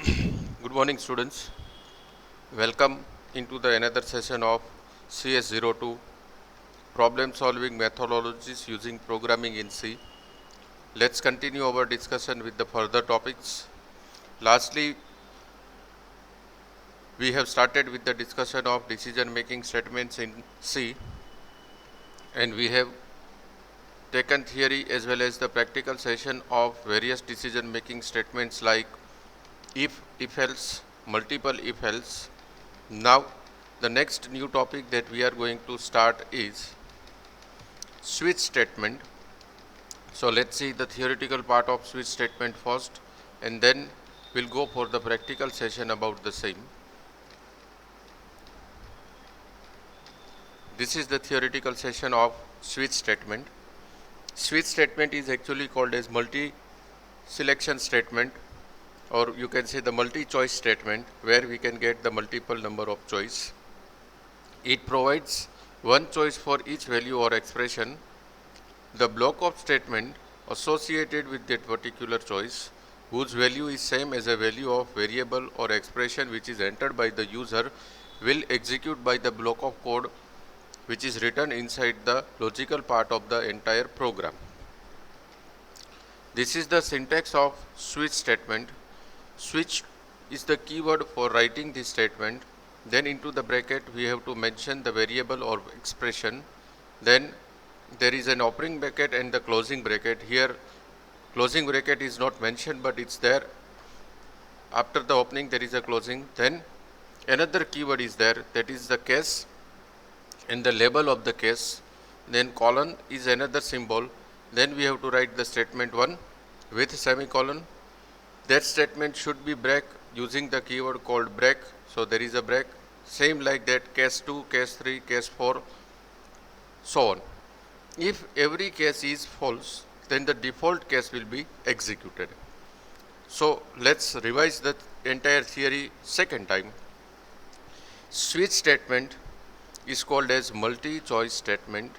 Good morning, students. Welcome into the another session of CS02 problem solving methodologies using programming in C. Let's continue our discussion with the further topics. Lastly, we have started with the discussion of decision making statements in C, and we have taken theory as well as the practical session of various decision making statements like if else, multiple if else. Now the next new topic that we are going to start is switch statement. So let's see the theoretical part of switch statement first, and then we'll go for the practical session about the same. This is the theoretical session of switch statement. Switch statement is actually called as multi-selection statement, or you can say the multi-choice statement, where we can get the multiple number of choice. It provides one choice for each value or expression. The block of statement associated with that particular choice, whose value is same as a value of variable or expression which is entered by the user, will execute by the block of code which is written inside the logical part of the entire program. This is the syntax of switch statement. Switch is the keyword for writing this statement. Then into the bracket we have to mention the variable or expression. Then there is an opening bracket and the closing bracket. Here closing bracket is not mentioned, but it's there. After the opening there is a closing. Then another keyword is there, that is the case and the label of the case. Then colon is another symbol. Then we have to write the statement 1 with semicolon. That statement should be break using the keyword called break. So there is a break. Same like that, case 2, case 3, case 4, so on. If every case is false, then the default case will be executed. So let's revise the entire theory second time. Switch statement is called as multi-choice statement.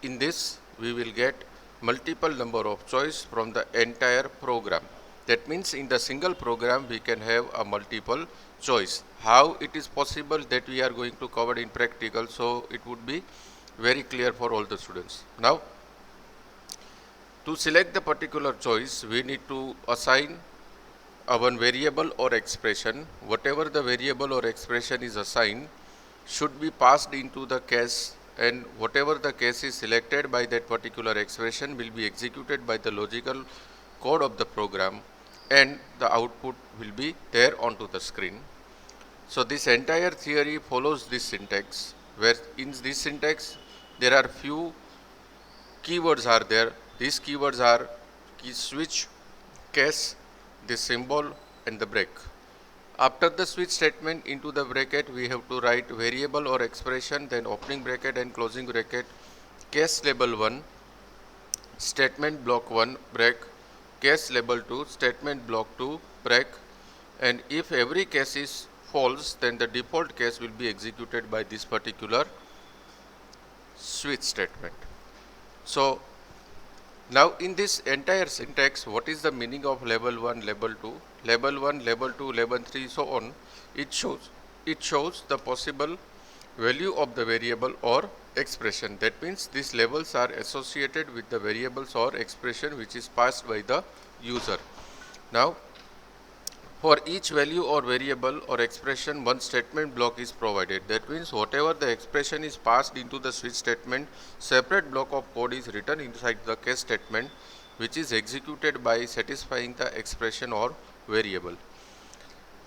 In this we will get multiple number of choice from the entire program. That means in the single program we can have a multiple choice. How it is possible, that we are going to cover in practical, so it would be very clear for all the students. Now, to select the particular choice, we need to assign a one variable or expression. Whatever the variable or expression is assigned should be passed into the case, and whatever the case is selected by that particular expression will be executed by the logical code of the program, and the output will be there onto the screen. So this entire theory follows this syntax, where in this syntax there are few keywords are there. These keywords are switch, case, the symbol and the break. After the switch statement, into the bracket we have to write variable or expression, then opening bracket and closing bracket, case label 1, statement block 1, break, case label 2, statement block 2, break, and if every case is false, then the default case will be executed by this particular switch statement. So now in this entire syntax, what is the meaning of label 1, label 2, label 1, label 2, label 3, so on? It shows the possible value of the variable or expression. That means these labels are associated with the variables or expression which is passed by the user. Now, for each value or variable or expression, one statement block is provided. That means whatever the expression is passed into the switch statement, separate block of code is written inside the case statement, which is executed by satisfying the expression or variable.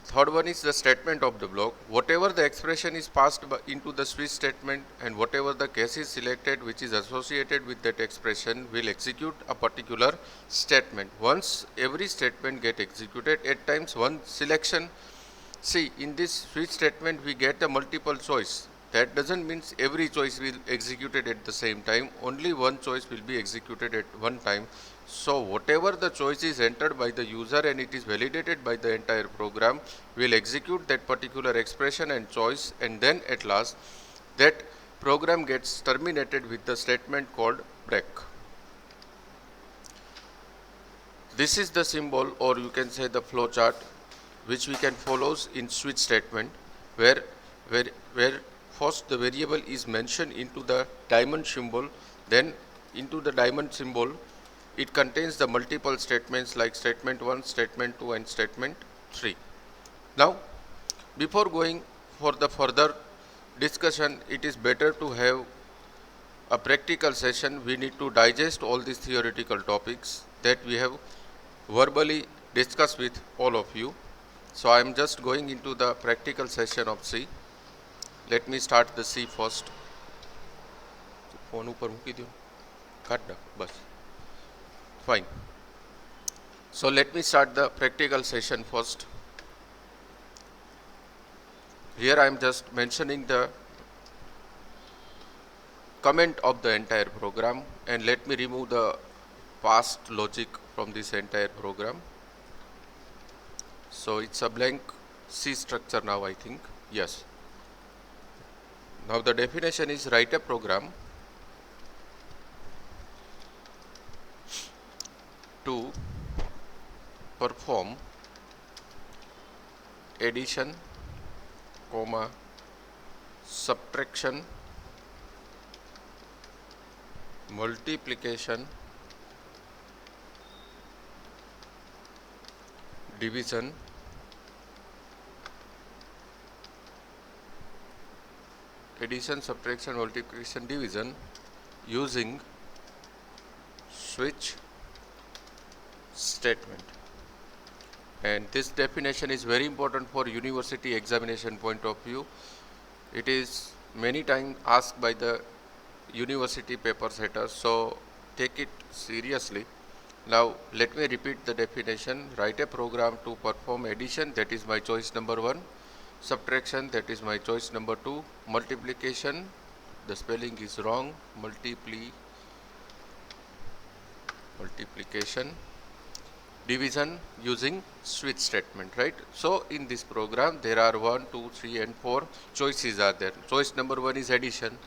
Third one is the statement of the block. Whatever the expression is passed into the switch statement, and whatever the case is selected which is associated with that expression will execute a particular statement. Once every statement get executed, at times one selection. See, in this switch statement we get a multiple choice. That doesn't mean every choice will be executed at the same time. Only one choice will be executed at one time. So whatever the choice is entered by the user and it is validated by the entire program, will execute that particular expression and choice, and then at last that program gets terminated with the statement called break. This is the symbol, or you can say the flow chart. which we can follow in switch statement, where where first the variable is mentioned into the diamond symbol, then into the diamond symbol it contains the multiple statements like statement 1, statement 2 and statement 3. Now before going for the further discussion, it is better to have a practical session. We need to digest all these theoretical topics that we have verbally discussed with all of you. So I am just going into the practical session of C. Let me start the C first. Phone ઉપર મૂકી દો, કાઢ નાખ બસ. Fine. So let me start the practical session first. Here I am just mentioning the comment of the entire program, and let me remove the past logic from this entire program. So it's a blank C structure now, I think. Yes. Now the definition is write a program to perform addition, comma, subtraction, multiplication, division, addition, subtraction, multiplication, division using switch statement. And this definition is very important for university examination point of view. It is many times asked by the university paper setters, so take it seriously. Now let me repeat the definition. Write a program to perform addition, that is my choice number 1, subtraction, that is my choice number 2, multiplication, the spelling is wrong, multiplication, division using switch statement, right? So in this program there are 1, 2, 3 and 4 choices are there. Choice number 1 is addition,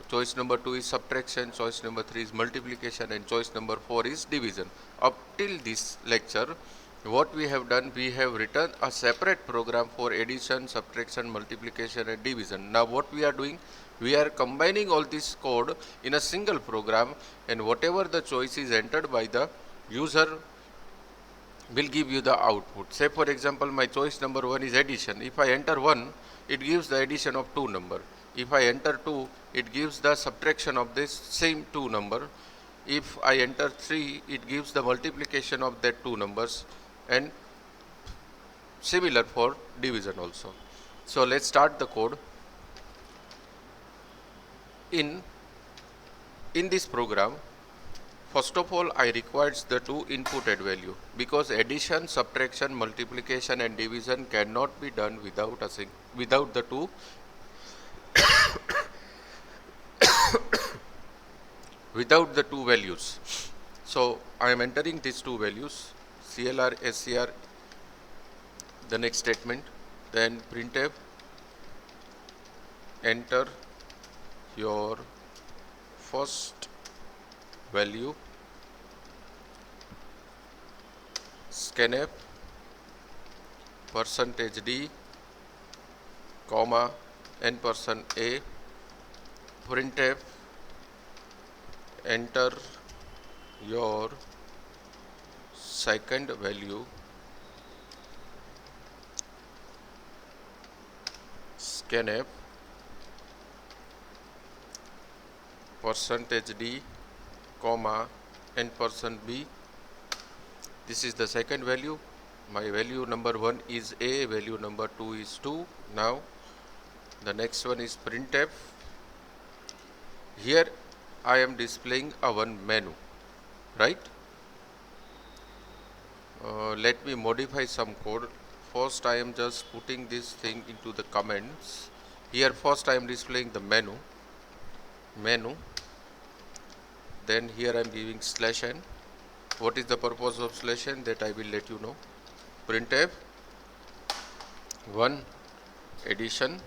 choice number 2 is subtraction, choice number 3 is multiplication, and choice number 4 is division. Up till this lecture, what we have done, we have written a separate program for addition, subtraction, multiplication and division. Now what we are doing, we are combining all this code in a single program, and whatever the choice is entered by the user will give you the output. Say for example, my choice number 1 is addition. If I enter 1, it gives the addition of 2 number. If I enter 2, it gives the subtraction of this same 2 number. If I enter 3, it gives the multiplication of that 2 numbers, and similar for division also. So let's start the code. In this program, first of all, I requires the 2 inputted value, because addition, subtraction, multiplication and division cannot be done without the 2 without the 2 values. So I am entering these 2 values, CLR, SCR, the next statement, then printf, enter your first value, scanf, %d, comma, n%a, printf, enter your second value, scanf, %d, comma, n%b. This is the second value. My value number 1 is a, value number 2 is 2. Now the next one is printf. Here I am displaying a one menu, right? Let me modify some code. First I am just putting this thing into the comments. Here first I am displaying the menu. Then here I am giving /n. What is the purpose of /n? That I will let you know. Printf 1 addition,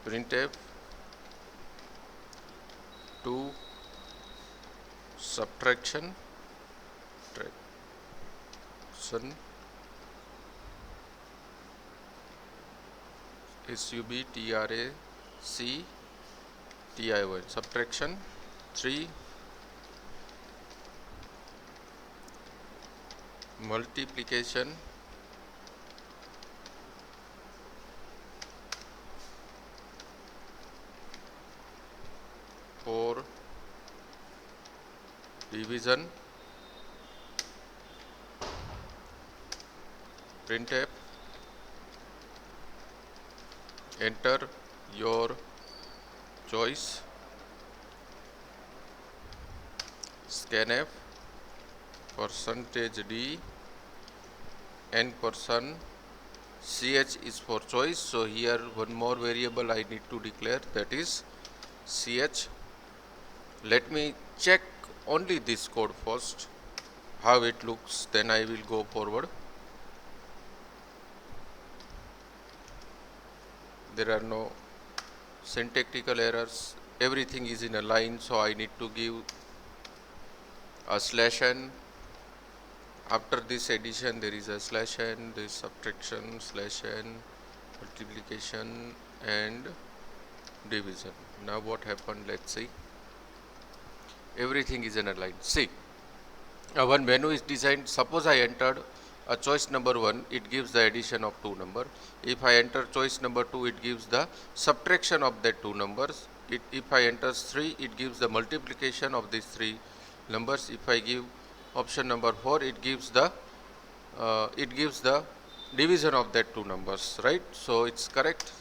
printf 2 subtraction, SUBTRACTION, subtraction 3 multiplication 4 division. Printf, enter your choice. Scanf, %d n % ch is for choice, so here one more variable I need to declare, that is ch. Let me check only this code first, how it looks, then I will go forward. There are no syntactical errors, everything is in a line, so I need to give a /n. After this addition there is a /n, this subtraction, /n, multiplication and division. Now what happened, let's see. Everything is in a line. See, one menu is designed. Suppose I entered a choice number 1, it gives the addition of 2 numbers. If I enter choice number 2, it gives the subtraction of that 2 numbers. If I enter 3, it gives the multiplication of these 3 numbers. If I give option number 4, it gives the division of that 2 numbers, right? So it's correct.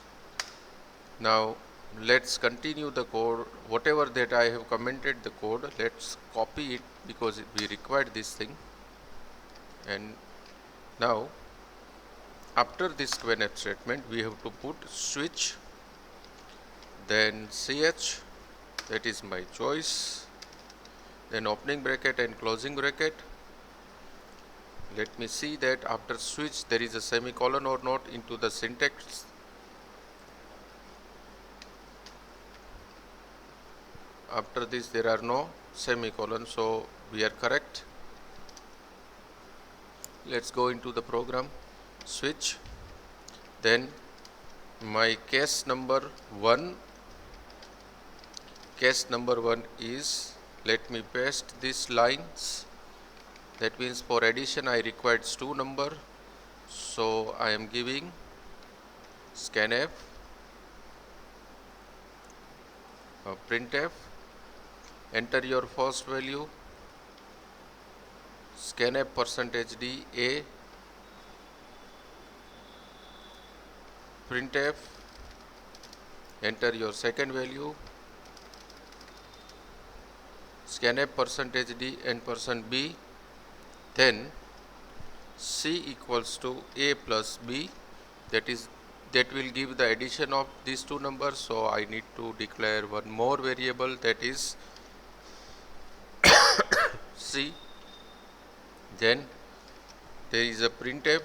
Now let's continue the code. Whatever that I have commented the code, let's copy it because we required this thing. And now after this scanf statement we have to put switch, then ch, that is my choice, then opening bracket and closing bracket. Let me see that after switch there is a semicolon or not into the syntax. After this there are no semicolon, so we are correct. Let's go into the program, switch, then my case number 1 is, let me paste these lines. That means for addition I required 2 number, so I am giving scanf, printf, enter your first value, scanf %d a, printf, enter your second value, scanf %d n %b, then c equals to a plus b, that will give the addition of these 2 numbers. So I need to declare one more variable, that is c. Then there is a printf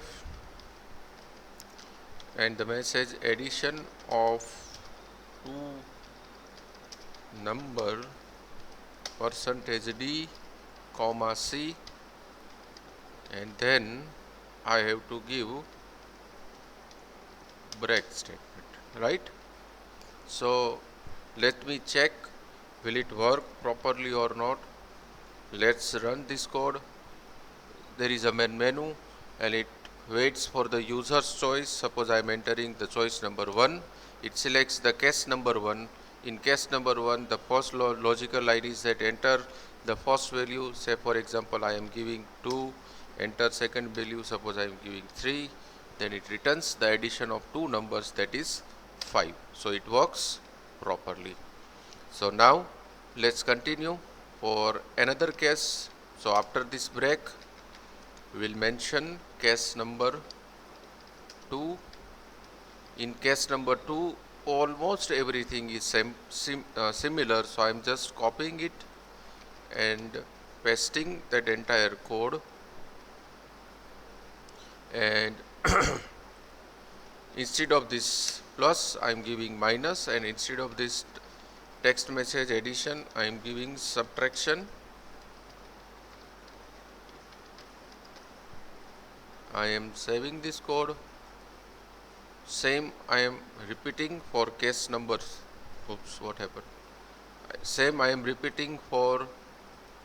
and the message addition of 2 number %d comma c, and then I have to give break statement, right? So let me check, will it work properly or not. Let's run this code. There is a main menu and it waits for the user's choice. Suppose I am entering the choice number 1, it selects the case number 1. In case number 1, the first logical line is that enter the first value, say for example I am giving 2, enter second value, suppose I am giving 3, then it returns the addition of 2 numbers, that is 5. So it works properly. So now let's continue for another case. So after this break we will mention case number 2. In case number 2 almost everything is similar, so I am just copying it and pasting that entire code, and instead of this plus I am giving minus, and instead of this text message addition I am giving subtraction. I am saving this code, Same I am repeating for case numbers. Oops, what happened? Same I am repeating for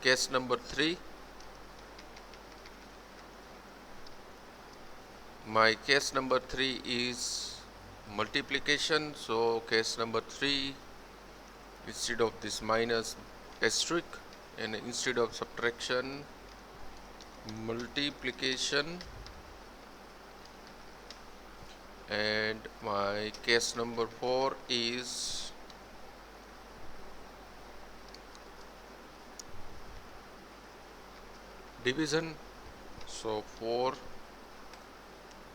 case number 3. My case number 3 is multiplication. So case number 3, instead of this minus asterisk, and instead of subtraction, multiplication. And my case number 4 is division. So 4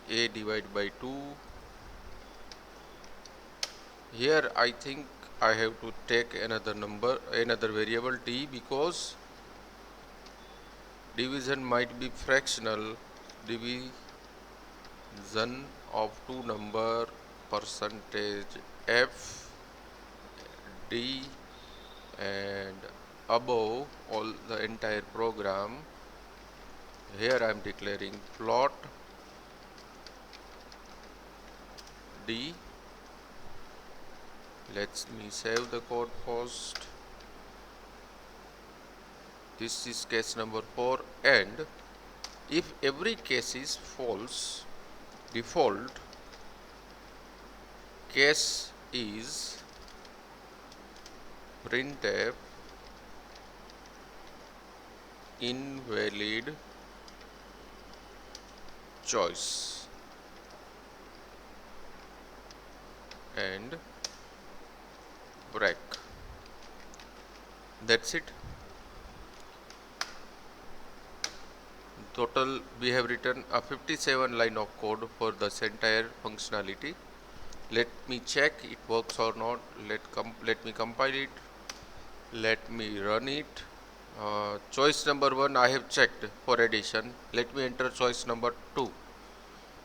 a divided by 2. Here I think I have to take another variable t, because division might be fractional. Division of two number, percentage f d, and above all the entire program. Here I am declaring plot d. Let me save the code first. This is case number 4, and if every case is false, default case is printf invalid choice, and break. That's it. Total we have written a 57 line of code for this entire functionality. Let me check it works or not. Let me compile it. Let me run it. Choice number 1 I have checked for addition. Let me enter choice number 2.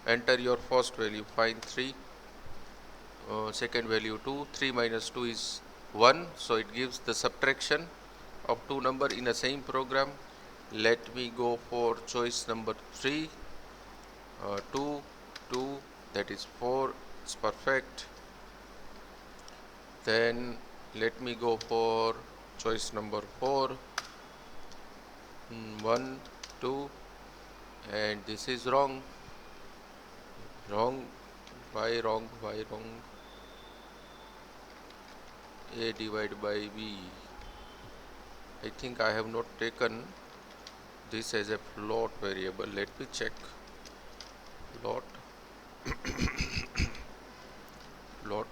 Enter your first value, find 3. Second value 2. 3 minus 2 is 1. So it gives the subtraction of two number in the same program. Let me go for choice number 3. 2, 2, that is 4. It's perfect. Then let me go for choice number 4. 1, 2, and this is wrong. Why wrong? A divided by b. I think I have not taken this as a float variable. Let me check. Float float.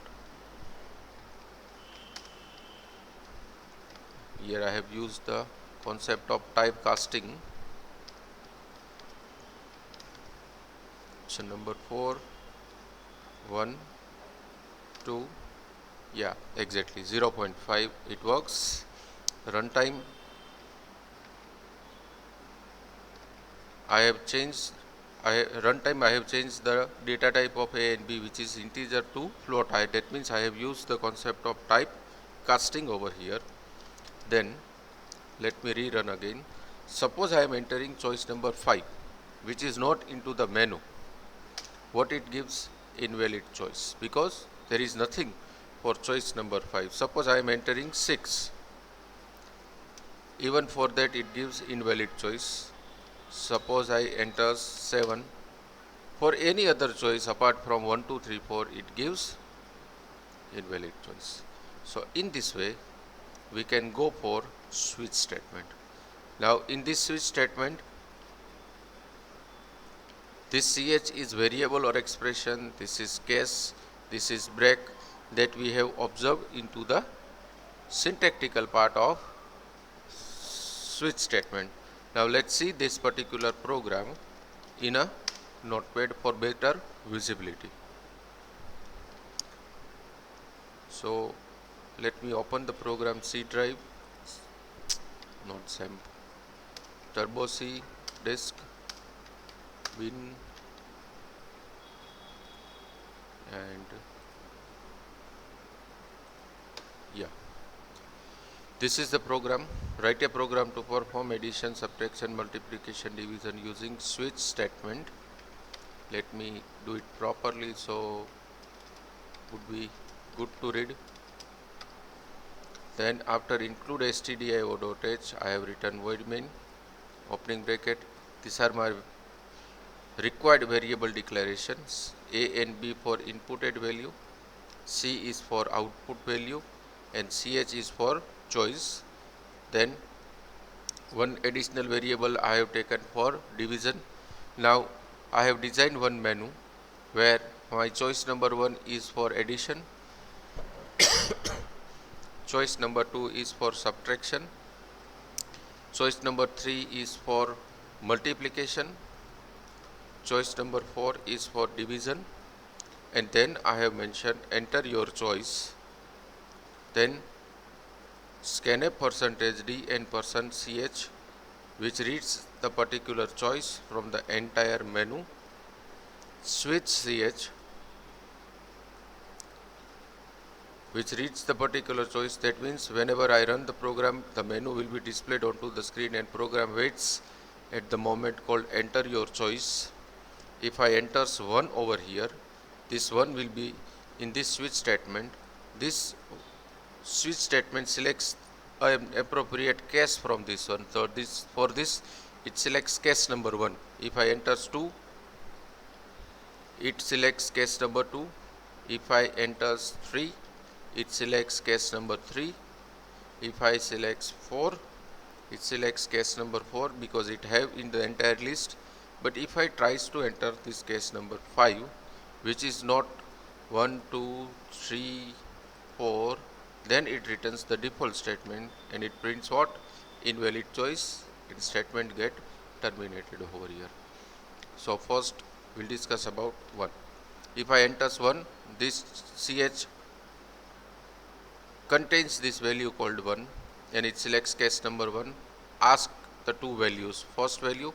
Here I have used the concept of typecasting. So number 4, 1, 2, yeah, exactly 0.5. It works. Runtime I have changed the data type of A and B, which is integer, to float. That means I have used the concept of type casting over here. Then let me rerun again. Suppose I am entering choice number 5, which is not into the menu. What it gives? Invalid choice, because there is nothing for choice number 5. Suppose I am entering 6. Even for that it gives invalid choice. Suppose I enter 7. For any other choice apart from 1, 2, 3, 4, it gives invalid choice. So in this way we can go for switch statement. Now in this switch statement, this ch is variable or expression, this is case, this is break, that we have observed into the syntactical part of switch statement. Now let's see this particular program in a notepad for better visibility. So let me open the program C drive, not SAM, Turbo C, disk, bin, and yeah, this is the program. Write a program to perform addition, subtraction, multiplication, division using switch statement. Let me do it properly. So would be good to read. Then after include stdio.h, I have written void main, opening bracket. These are my required variable declarations. A and B for inputted value, C is for output value, and CH is for choice. Then one additional variable I have taken for division. Now I have designed one menu where my choice number 1 is for addition, choice number 2 is for subtraction, choice number 3 is for multiplication, choice number 4 is for division, and then I have mentioned enter your choice. Then scanf %d and %ch, which reads the particular choice from the entire menu. Switch ch, which reads the particular choice. That means whenever I run the program, the menu will be displayed onto the screen and program waits at the moment called enter your choice. If I enters 1 over here, this 1 will be in this switch statement. This switch statement selects an appropriate case from this one. So for this it selects case number 1. If I enters 2, it selects case number 2. If I enters 3, it selects case number 3. If I selects 4, it selects case number 4 because it have in the entire list. But if I tries to enter this case number 5, which is not 1, 2, 3, 4, then it returns the default statement and it prints what? Invalid choice, and statement get terminated over here. So first we'll discuss about 1. If I enters 1, this ch contains this value called 1 and it selects case number 1. Ask the two values. First value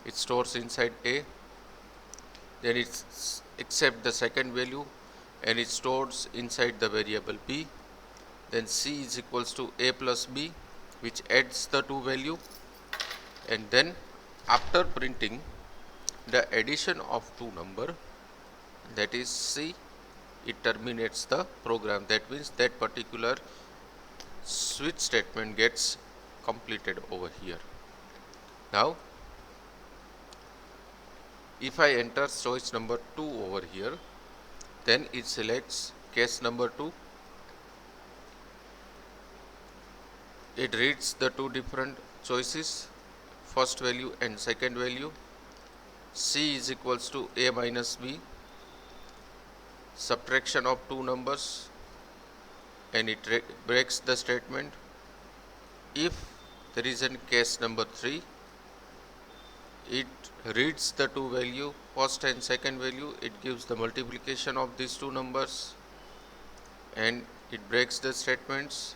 it stores inside A, then it accepts the second value and it stores inside the variable B. Then C is equals to A plus B, which adds the two value, and then after printing the addition of two number, that is C, it terminates the program. That means that particular switch statement gets completed over here. Now if I enter choice number 2 over here, then it selects case number 2. It reads the two different choices, first value and second value. C is equals to A minus B, subtraction of two numbers, and it breaks the statement. If there is a case number 3, it reads the two value, first and second value, it gives the multiplication of these two numbers and it breaks the statements.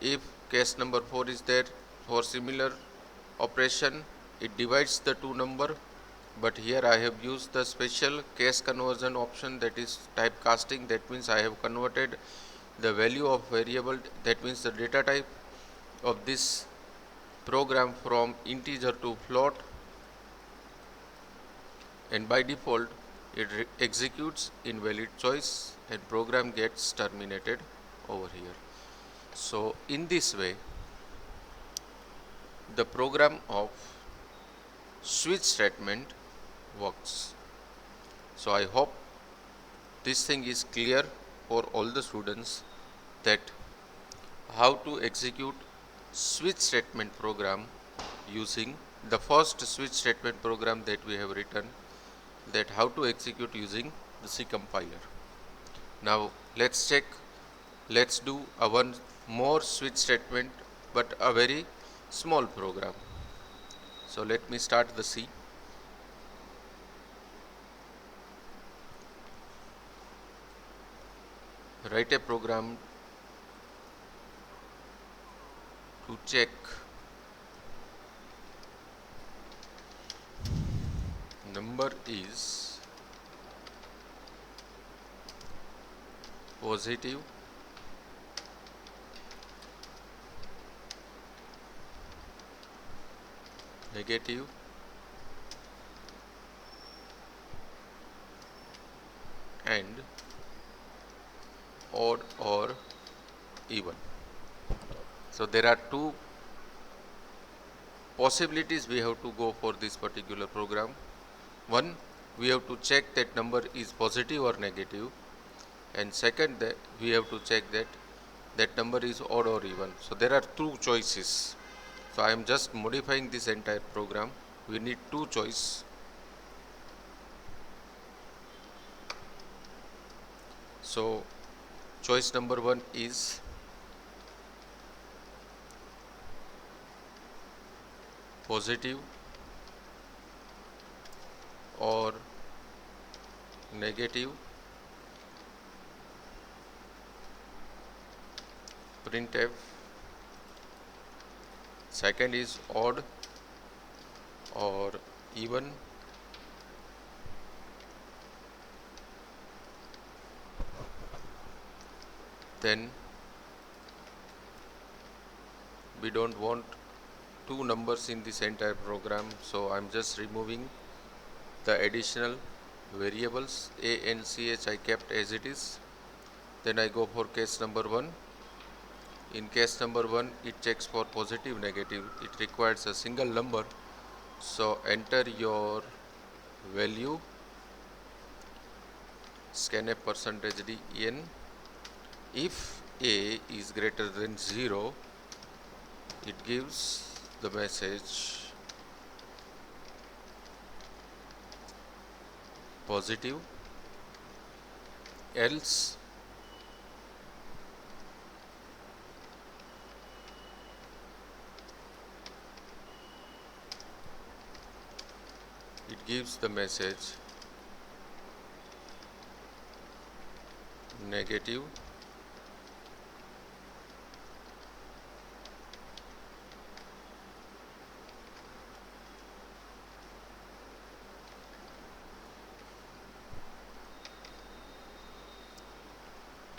If case number 4 is there, for similar operation it divides the two number, but here I have used the special case conversion option, that is typecasting. That means I have converted the value of variable, that means the data type of this program, from integer to float, and by default it executes invalid choice and program gets terminated over here. So in this way the program of switch statement works. So I hope this thing is clear for all the students, that how to execute switch statement program using the first switch statement program that we have written, that how to execute using the C compiler. Now let's check, let's do a one more switch statement, but a very small program. So let me start the C. Write a program to check number is positive, negative, and odd or even. So there are two possibilities we have to go for this particular program. One, we have to check that number is positive or negative, and second, that we have to check that that number is odd or even. So there are two choices. So I am just modifying this entire program. We need two choice. So choice number one is positive or negative. Printf. Second is odd or even. Then we don't want two numbers in this entire program, so I'm just removing the additional variables a and ch. I kept as it is. Then I go for case number one. In case number one, it checks for positive, negative. It requires a single number. So enter your value, scanf %den. If a is greater than 0, it gives the message positive, else it gives the message negative.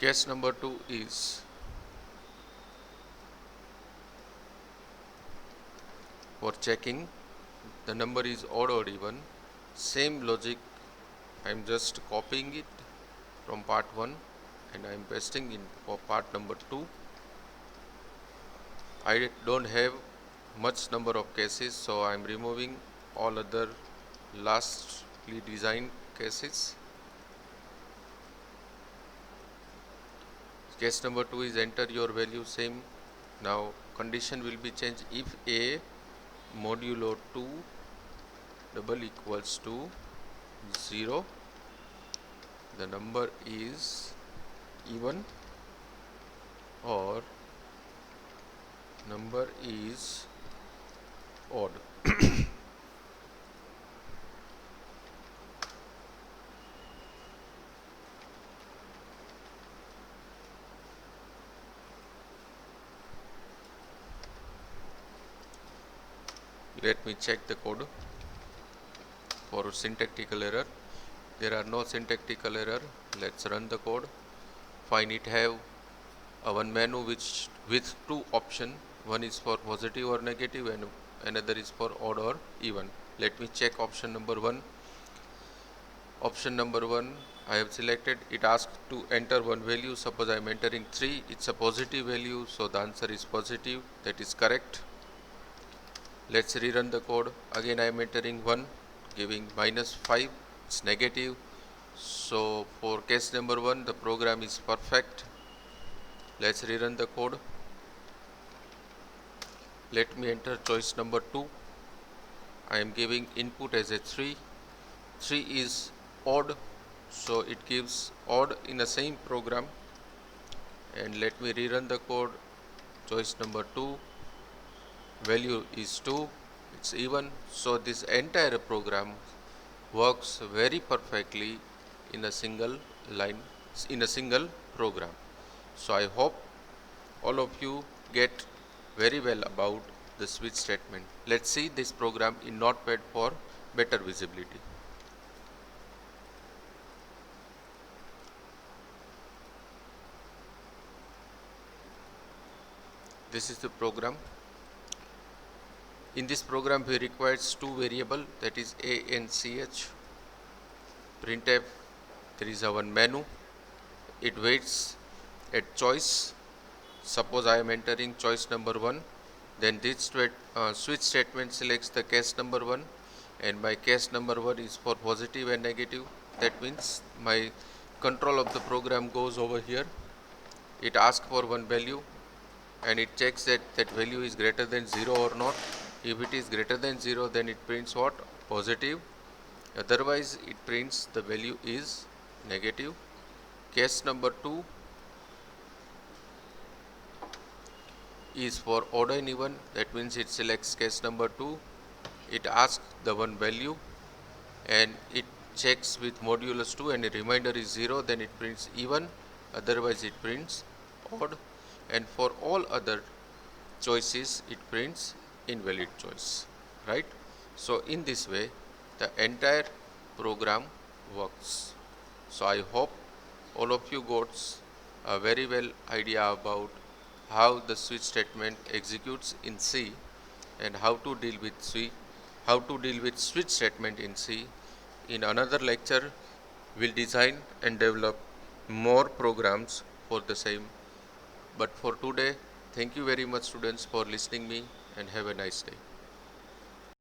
Case number two is for checking the number is odd or even. Same logic, I am just copying it from part 1 and I am pasting in for part number 2. I don't have much number of cases, so I am removing all other lastly designed cases. Case number 2 is enter your value, same. Now condition will be changed if a modulo 2 double equals to 0, the number is even or number is odd. Let me check the code for syntactical error. There are no syntactical error. Let's run the code. Find it have a one menu which with two option. One is for positive or negative and another is for odd or even. Let me check option number 1. Option number 1 I have selected. It asks to enter one value. Suppose I am entering 3. It's a positive value, so the answer is positive. That is correct. Let's rerun the code. Again I am entering 1, giving -5. It's negative. So for case number 1, the program is perfect. Let's rerun the code. Let me enter choice number 2. I am giving input as a 3. 3 is odd, so it gives odd in the same program. And let me rerun the code. Choice number 2, value is 2. It's even. So this entire program works very perfectly in a single line, in a single program. So I hope all of you get very well about the switch statement. Let's see this program in Notepad for better visibility. This is the program. In this program we requires two variables, that is a and ch. Printf There is a one menu. It waits at choice. Suppose I am entering choice number 1, then this switch statement selects the case number 1, and my case number 1 is for positive and negative. That means my control of the program goes over here. It asks for one value and it checks that that value is greater than 0 or not. If it is greater than 0, then it prints what? Positive. Otherwise it prints the value is negative. Case number 2 is for odd and even. That means it selects case number 2. It asks the one value and it checks with modulus 2 and a remainder is 0, then it prints even, otherwise it prints odd, and for all other choices it prints invalid choice, right? So in this way the entire program works. So I hope all of you got a very well idea about how the switch statement executes in C and how to deal with switch statement in C. In another lecture, we'll design and develop more programs for the same. But for today, thank you very much students for listening me and have a nice day.